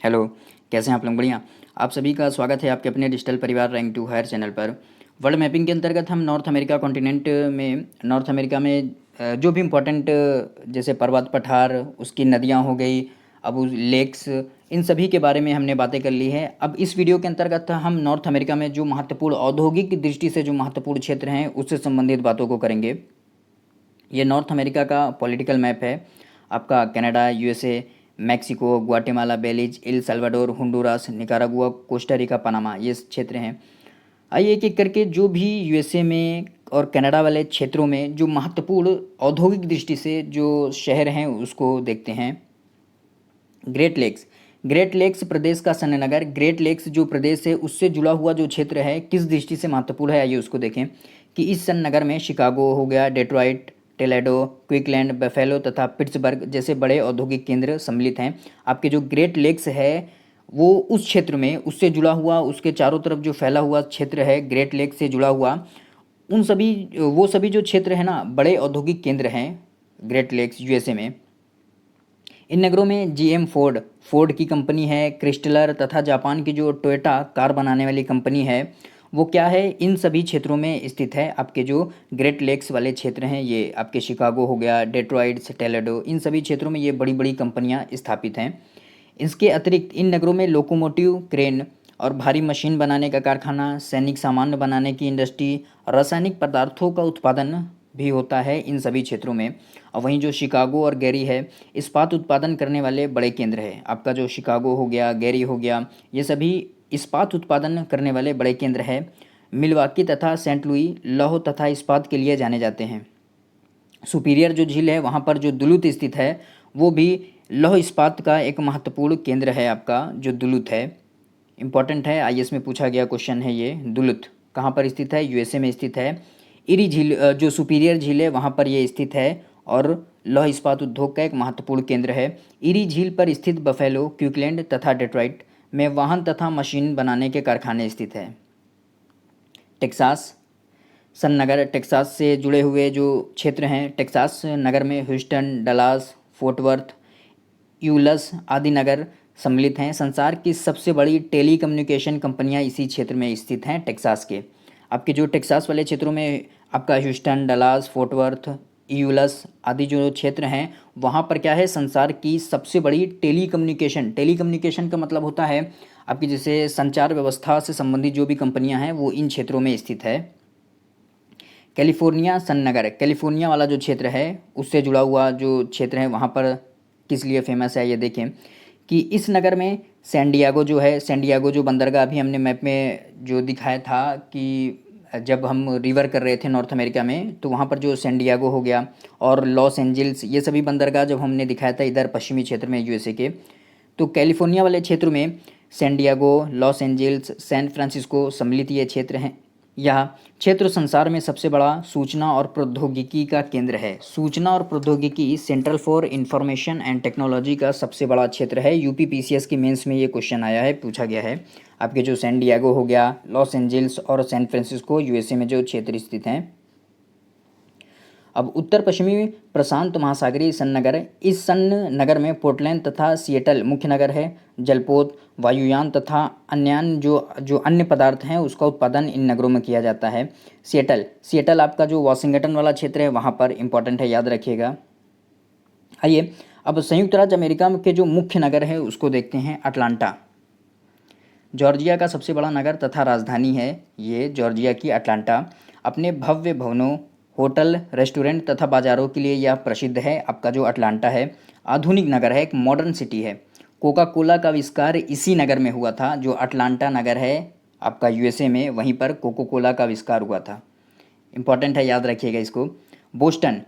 Hello. कैसे हैं आप लोग? बढ़िया। आप सभी का स्वागत है आपके अपने डिजिटल परिवार रैंक टू हायर चैनल पर। वर्ल्ड मैपिंग के अंतर्गत हम नॉर्थ अमेरिका में जो भी इम्पोर्टेंट जैसे पर्वत पठार, उसकी नदियाँ हो गई, अब उस लेक्स, इन सभी के बारे में हमने बातें कर ली है। अब इस वीडियो के अंतर्गत हम नॉर्थ अमेरिका में जो महत्वपूर्ण औद्योगिक दृष्टि से जो महत्वपूर्ण क्षेत्र हैं उससे संबंधित बातों को करेंगे। ये नॉर्थ अमेरिका का पॉलिटिकल मैप है। आपका Canada, USA, Mexico, Guatemala, Belize, El Salvador, Honduras, Nicaragua, Costa Rica, Panama, ये क्षेत्र हैं। आइए एक एक करके जो भी यूएसए में और कनाडा वाले क्षेत्रों में जो महत्वपूर्ण औद्योगिक दृष्टि से जो शहर हैं उसको देखते हैं। ग्रेट लेक्स प्रदेश का सन नगर, ग्रेट लेक्स जो प्रदेश है उससे जुड़ा हुआ जो क्षेत्र है किस दृष्टि से महत्वपूर्ण है, आइए उसको देखें कि इस सन नगर में शिकागो हो गया, डेट्रॉइट, टेलेडो, क्विकलैंड, बफेलो तथा पिट्सबर्ग जैसे बड़े औद्योगिक केंद्र सम्मिलित हैं। आपके जो ग्रेट लेक्स है वो उस क्षेत्र में उससे जुड़ा हुआ, उसके चारों तरफ जो फैला हुआ क्षेत्र है ग्रेट लेक से जुड़ा हुआ, उन सभी वो सभी जो क्षेत्र है ना बड़े औद्योगिक केंद्र हैं ग्रेट लेक्स यूएसए में। इन नगरों में जीएम फोर्ड की कंपनी है, क्रिस्टलर तथा जापान की जो टोयोटा कार बनाने वाली कंपनी है वो क्या है, इन सभी क्षेत्रों में स्थित है। आपके जो ग्रेट लेक्स वाले क्षेत्र हैं ये आपके शिकागो हो गया, डेट्रॉइट, टेलेडो, इन सभी क्षेत्रों में ये बड़ी बड़ी कंपनियां स्थापित हैं। इसके अतिरिक्त इन नगरों में लोकोमोटिव, क्रेन और भारी मशीन बनाने का कारखाना, सैनिक सामान बनाने की इंडस्ट्री, रासायनिक पदार्थों का उत्पादन भी होता है इन सभी क्षेत्रों में। और वहीं जो शिकागो और गैरी है इस्पात उत्पादन करने वाले बड़े केंद्र है। आपका जो शिकागो हो गया, गैरी हो गया, ये सभी इस्पात उत्पादन करने वाले बड़े केंद्र है। मिलवाकी तथा सेंट लुई लौह तथा इस्पात के लिए जाने जाते हैं। सुपीरियर जो झील है वहाँ पर जो दुलुत स्थित है वो भी लौह इस्पात का एक महत्वपूर्ण केंद्र है। आपका जो दुलुत है इम्पॉर्टेंट है, आईएएस में पूछा गया क्वेश्चन है ये। दुलुत कहाँ पर स्थित है? यूएसए में स्थित है। इरी झील जो सुपीरियर झील है वहाँ पर ये स्थित है और लौह इस्पात उद्योग का एक महत्वपूर्ण केंद्र है। इरी झील पर स्थित बफेलो, क्विकलैंड तथा डेट्रॉइट में वाहन तथा मशीन बनाने के कारखाने स्थित है। टेक्सास सन नगर, टेक्सास से जुड़े हुए जो क्षेत्र हैं टेक्सास नगर में ह्यूस्टन, डलास, फोर्ट वर्थ, यूलस आदि नगर सम्मिलित हैं। संसार की सबसे बड़ी टेलीकम्युनिकेशन कंपनियां इसी क्षेत्र में स्थित हैं टेक्सास के। आपके जो टेक्सास वाले क्षेत्रों में आपका ह्यूस्टन, डलास, फोर्ट वर्थ, यूलस आदि जो क्षेत्र हैं वहाँ पर क्या है, संसार की सबसे बड़ी टेलीकम्युनिकेशन का मतलब होता है आपकी जैसे संचार व्यवस्था से संबंधित जो भी कंपनियां हैं वो इन क्षेत्रों में स्थित है। कैलिफोर्निया सन नगर, कैलिफोर्निया वाला जो क्षेत्र है उससे जुड़ा हुआ जो क्षेत्र है वहाँ पर किस लिए फेमस है ये देखें कि इस नगर में सैन डिएगो जो है, सैन डिएगो जो बंदरगाह अभी हमने मैप में जो दिखाया था कि जब हम रिवर कर रहे थे नॉर्थ अमेरिका में तो वहाँ पर जो सैन डिएगो हो गया और लॉस एंजल्स, ये सभी बंदरगाह जब हमने दिखाया था इधर पश्चिमी क्षेत्र में यूएसए के, तो कैलिफोर्निया वाले क्षेत्र में San Diego, Los Angeles, San Francisco सम्मिलित ये क्षेत्र हैं। यह क्षेत्र संसार में सबसे बड़ा सूचना और प्रौद्योगिकी का केंद्र है। सूचना और प्रौद्योगिकी, central for information and technology का सबसे बड़ा क्षेत्र है। यूपीपीसीएस की मेंस में ये क्वेश्चन आया है, पूछा गया है। आपके जो सैन डिएगो हो गया, लॉस एंजल्स और सैन फ्रांसिस्को यूएसए में जो क्षेत्र स्थित हैं। अब उत्तर पश्चिमी प्रशांत महासागरीय सन नगर, इस सन नगर में पोर्टलैंड तथा सिएटल मुख्य नगर है। जलपोत, वायुयान तथा जो अन्य पदार्थ हैं उसका उत्पादन इन नगरों में किया जाता है। सिएटल आपका जो वाशिंगटन वाला क्षेत्र है वहाँ पर इंपॉर्टेंट है, याद रखिएगा। आइए अब संयुक्त राज्य अमेरिका के जो मुख्य नगर है उसको देखते हैं। अटलांटा जॉर्जिया का सबसे बड़ा नगर तथा राजधानी है ये जॉर्जिया की अटलांटा। अपने भव्य भवनों, होटल, रेस्टोरेंट तथा बाज़ारों के लिए यह प्रसिद्ध है। आपका जो अटलांटा है आधुनिक नगर है, एक मॉडर्न सिटी है। कोका कोला का आविष्कार इसी नगर में हुआ था। जो अटलांटा नगर है आपका यूएसए में, वहीं पर कोका कोला का आविष्कार हुआ था। इंपॉर्टेंट है, याद रखिएगा इसको। बोस्टन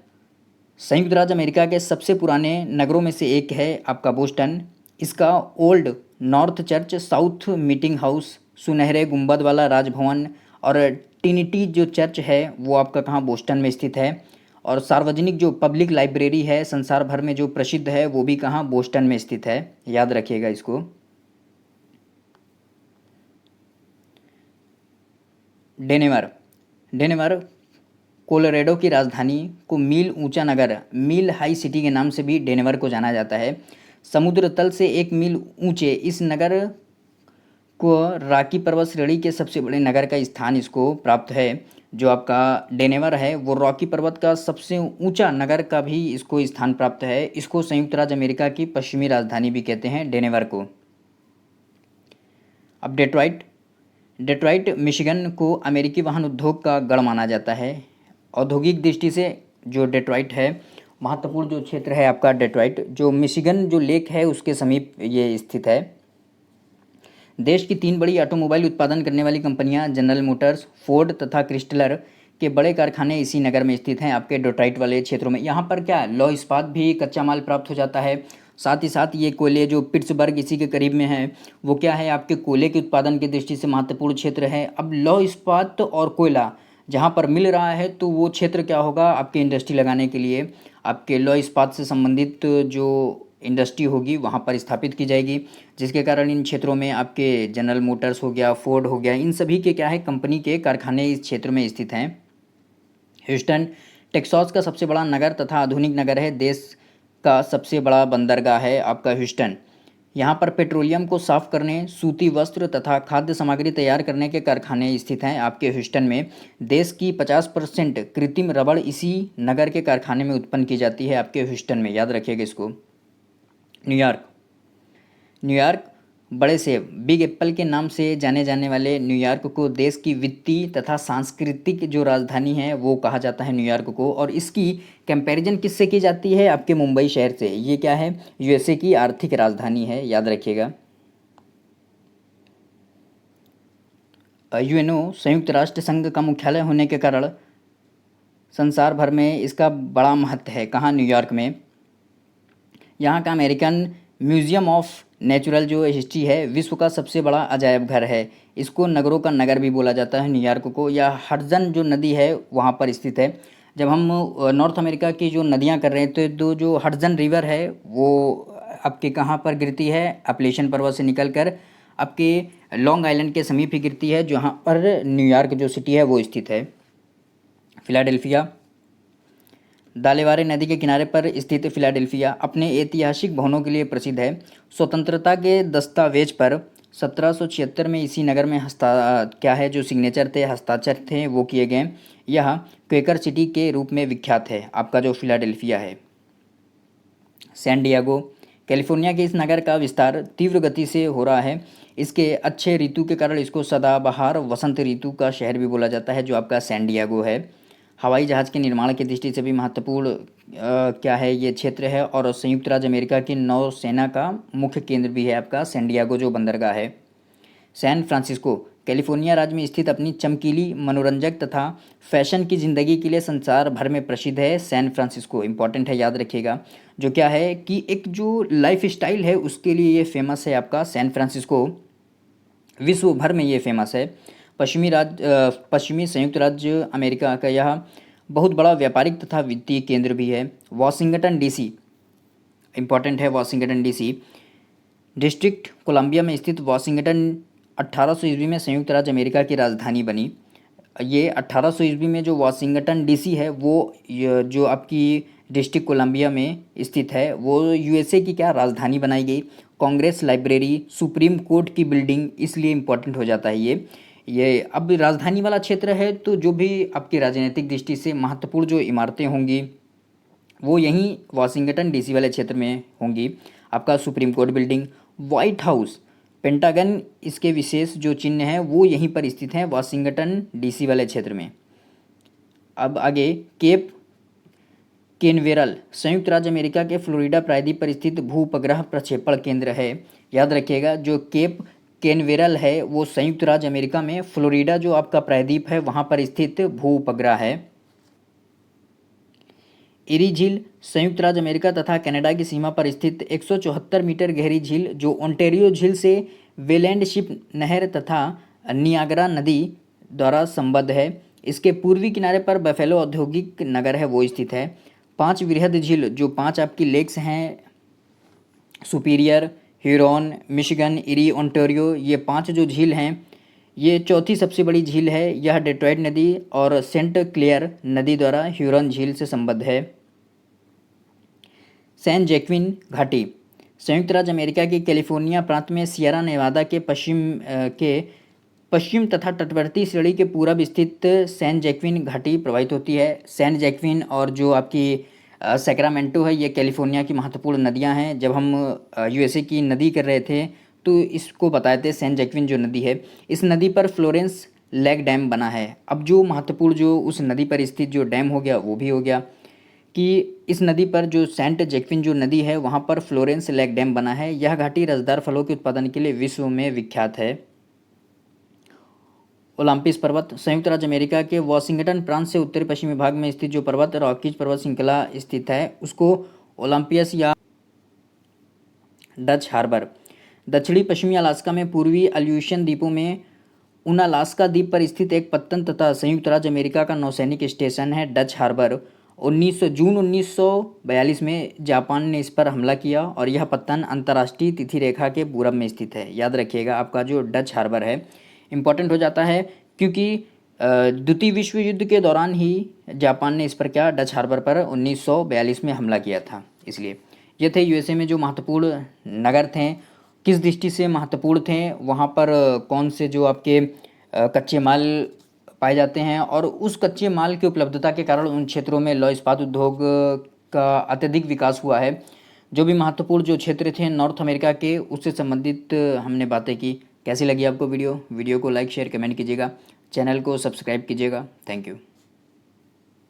संयुक्त राज्य अमेरिका के सबसे पुराने नगरों में से एक है आपका बोस्टन। इसका old north church, south meeting house, सुनहरे गुंबद वाला राजभवन और ट्रिनिटी जो चर्च है वो आपका कहाँ, बोस्टन में स्थित है। और सार्वजनिक जो पब्लिक लाइब्रेरी है संसार भर में जो प्रसिद्ध है वो भी कहाँ, बोस्टन में स्थित है, याद रखिएगा इसको। डेनेवर डेनेवर कोलोरेडो की राजधानी को मील ऊंचा नगर, मील हाई सिटी के नाम से भी डेनवर को जाना जाता है। समुद्र तल से 1 मील ऊंचे इस नगर को रॉकी पर्वत श्रेणी के सबसे बड़े नगर का स्थान इसको प्राप्त है। जो आपका डेनेवर है वो रॉकी पर्वत का सबसे ऊंचा नगर का भी इसको स्थान प्राप्त है। इसको संयुक्त राज्य अमेरिका की पश्चिमी राजधानी भी कहते हैं, डेनेवर को। अब डेट्रॉइट, डेट्रॉइट मिशिगन को अमेरिकी वाहन उद्योग का गढ़ माना जाता है। औद्योगिक दृष्टि से जो डेट्रॉइट है, महत्वपूर्ण जो क्षेत्र है आपका डेट्रॉइट, जो मिशिगन जो लेक है उसके समीप ये स्थित है। देश की 3 बड़ी ऑटोमोबाइल उत्पादन करने वाली कंपनियां जनरल मोटर्स, फोर्ड तथा क्रिस्टलर के बड़े कारखाने इसी नगर में स्थित हैं, आपके डेट्रॉइट वाले क्षेत्रों में। यहाँ पर क्या लौह इस्पात भी कच्चा माल प्राप्त हो जाता है। साथ ही साथ ये कोयले जो पिट्सबर्ग इसी के करीब में है, वो क्या है आपके कोयले के उत्पादन की दृष्टि से महत्वपूर्ण क्षेत्र है। अब लौह इस्पात और कोयला जहाँ पर मिल रहा है तो वो क्षेत्र क्या होगा आपके इंडस्ट्री लगाने के लिए, आपके लौह इस्पात से संबंधित जो इंडस्ट्री होगी वहाँ पर स्थापित की जाएगी, जिसके कारण इन क्षेत्रों में आपके जनरल मोटर्स हो गया, फोर्ड हो गया, इन सभी के क्या है कंपनी के कारखाने इस क्षेत्र में स्थित हैं। ह्यूस्टन टेक्सास का सबसे बड़ा नगर तथा आधुनिक नगर है। देश का सबसे बड़ा बंदरगाह है आपका ह्यूस्टन। यहाँ पर पेट्रोलियम को साफ करने, सूती वस्त्र तथा खाद्य सामग्री तैयार करने के कारखाने स्थित हैं आपके ह्यूस्टन में। देश की 50% कृत्रिम रबड़ इसी नगर के कारखाने में उत्पन्न की जाती है आपके ह्यूस्टन में, याद रखिएगा इसको। न्यूयॉर्क, न्यूयॉर्क बड़े सेब बिग एप्पल के नाम से जाने जाने वाले न्यूयॉर्क को देश की वित्तीय तथा सांस्कृतिक जो राजधानी है वो कहा जाता है न्यूयॉर्क को। और इसकी कंपैरिजन किससे की जाती है आपके मुंबई शहर से। ये क्या है यूएसए की आर्थिक राजधानी है, याद रखिएगा। यूएनओ संयुक्त राष्ट्र संघ का मुख्यालय होने के कारण संसार भर में इसका बड़ा महत्व है। कहाँ, न्यूयॉर्क में। यहाँ का अमेरिकन म्यूजियम ऑफ नेचुरल जो हिस्ट्री है विश्व का सबसे बड़ा अजायब घर है। इसको नगरों का नगर भी बोला जाता है न्यूयॉर्क को। यह हडसन जो नदी है वहाँ पर स्थित है। जब हम नॉर्थ अमेरिका की जो नदियाँ कर रहे हैं तो जो हडसन रिवर है वो आपके कहाँ पर गिरती है, अपलेशन पर्वत से निकल कर आपके लॉन्ग आइलैंड के समीप ही गिरती है, जहाँ पर न्यूयॉर्क जो सिटी है वो स्थित है। फिलाडेल्फिया, दालेवारे नदी के किनारे पर स्थित फिलाडेल्फिया अपने ऐतिहासिक भवनों के लिए प्रसिद्ध है। स्वतंत्रता के दस्तावेज पर 1776 में इसी नगर में क्या है जो सिग्नेचर थे, हस्ताक्षर थे वो किए गए। यह क्वेकर सिटी के रूप में विख्यात है आपका जो फिलाडेल्फिया है। सैन डिएगो, कैलिफोर्निया के इस नगर का विस्तार तीव्र गति से हो रहा है। इसके अच्छे ऋतु के कारण इसको सदाबहार वसंत ऋतु का शहर भी बोला जाता है, जो आपका सैन डिएगो है। हवाई जहाज़ के निर्माण की दृष्टि से भी महत्वपूर्ण क्या है ये क्षेत्र है। और संयुक्त राज्य अमेरिका की नौसेना का मुख्य केंद्र भी है आपका सैन डिएगो जो बंदरगाह है। सैन फ्रांसिस्को कैलिफोर्निया राज्य में स्थित अपनी चमकीली, मनोरंजक तथा फैशन की ज़िंदगी के लिए संसार भर में प्रसिद्ध है। सैन फ्रांसिस्को इंपॉर्टेंट है, याद रखिएगा। जो क्या है कि एक जो लाइफ स्टाइल है उसके लिए ये फेमस है आपका सैन फ्रांसिस्को, विश्व भर में ये फेमस है। पश्चिमी संयुक्त राज्य अमेरिका का यह बहुत बड़ा व्यापारिक तथा वित्तीय केंद्र भी है। वाशिंगटन डीसी इंपॉर्टेंट है। वाशिंगटन डीसी डिस्ट्रिक्ट कोलंबिया में स्थित वाशिंगटन 1800 ईस्वी में संयुक्त राज्य अमेरिका की राजधानी बनी। ये 1800 ईस्वी में जो वाशिंगटन डीसी है वो जो आपकी डिस्ट्रिक्ट कोलंबिया में स्थित है वो यूएसए की क्या राजधानी बनाई गई। कांग्रेस लाइब्रेरी, सुप्रीम कोर्ट की बिल्डिंग इसलिए इम्पोर्टेंट हो जाता है ये अब राजधानी वाला क्षेत्र है तो जो भी आपकी राजनीतिक दृष्टि से महत्वपूर्ण जो इमारतें होंगी वो यहीं वाशिंगटन डीसी वाले क्षेत्र में होंगी। आपका supreme court building, white house, pentagon इसके विशेष जो चिन्ह हैं वो यहीं पर स्थित हैं वाशिंगटन डीसी वाले क्षेत्र में। अब आगे केप केनवेरल संयुक्त राज्य अमेरिका के फ्लोरिडा प्रायद्वीप पर स्थित भूउपग्रह प्रक्षेपण केंद्र है, याद रखिएगा। जो केप केनवेरल है वो संयुक्त राज्य अमेरिका में फ्लोरिडा जो आपका प्रायद्वीप है वहाँ पर स्थित भूउपग्रह है। इरी झील संयुक्त राज्य अमेरिका तथा कनाडा की सीमा पर स्थित 174 मीटर गहरी झील जो ओंटारियो झील से वेलैंड शिप नहर तथा नियाग्रा नदी द्वारा संबद्ध है। इसके पूर्वी किनारे पर बफेलो औद्योगिक नगर है वो स्थित है। 5 वृहद झील जो 5 आपकी लेक्स हैं, superior, Huron, Michigan, eri, Ontario, ये 5 जो झील हैं ये चौथी सबसे बड़ी झील है। यह डेट्रॉइट नदी और सेंट क्लेयर नदी द्वारा ह्यूरॉन झील से संबद्ध है। सैन जैक्विन घाटी संयुक्त राज्य अमेरिका के कैलिफोर्निया प्रांत में सियरा नेवादा के पश्चिम तथा तटवर्ती श्रेणी के पूरब स्थित सैन जैक्विन घाटी प्रवाहित होती है। सैन जैक्विन और जो आपकी सैक्रामेंटो है, ये कैलिफोर्निया की महत्वपूर्ण नदियां हैं। जब हम यूएसए की नदी कर रहे थे तो इसको बताए थे, सैन जैक्विन जो नदी है, इस नदी पर फ्लोरेंस लेक डैम बना है। अब जो महत्वपूर्ण जो उस नदी पर स्थित जो डैम हो गया वो भी हो गया कि इस नदी पर जो सेंट जैक्विन जो नदी है वहाँ पर फ्लोरेंस लेक डैम बना है। यह घाटी रसदार फलों के उत्पादन के लिए विश्व में विख्यात है। ओलंपिस पर्वत संयुक्त राज्य अमेरिका के वाशिंगटन प्रांत से उत्तरी पश्चिमी भाग में स्थित जो पर्वत रॉकीज पर्वत श्रृंखला स्थित है उसको ओलंपियस या डच हार्बर। दक्षिणी पश्चिमी अलास्का में पूर्वी अल्यूशन द्वीपों में उनालास्का द्वीप पर स्थित एक पत्तन तथा संयुक्त राज्य अमेरिका का नौसैनिक स्टेशन है डच हार्बर। जून 1942 में जापान ने इस पर हमला किया और यह पत्तन अंतर्राष्ट्रीय तिथि रेखा के पूरब में स्थित है। याद रखिएगा, आपका जो डच हार्बर है इम्पोर्टेंट हो जाता है क्योंकि द्वितीय विश्व युद्ध के दौरान ही जापान ने इस पर क्या, डच हार्बर पर 1942 में हमला किया था। इसलिए ये थे यूएसए में जो महत्वपूर्ण नगर थे, किस दृष्टि से महत्वपूर्ण थे, वहाँ पर कौन से जो आपके कच्चे माल पाए जाते हैं और उस कच्चे माल की उपलब्धता के कारण उन क्षेत्रों में लौह इस्पात उद्योग का अत्यधिक विकास हुआ है। जो भी महत्वपूर्ण जो क्षेत्र थे नॉर्थ अमेरिका के, उससे संबंधित हमने बातें की। कैसी लगी आपको वीडियो को लाइक शेयर कमेंट कीजिएगा, चैनल को सब्सक्राइब कीजिएगा। Thank you.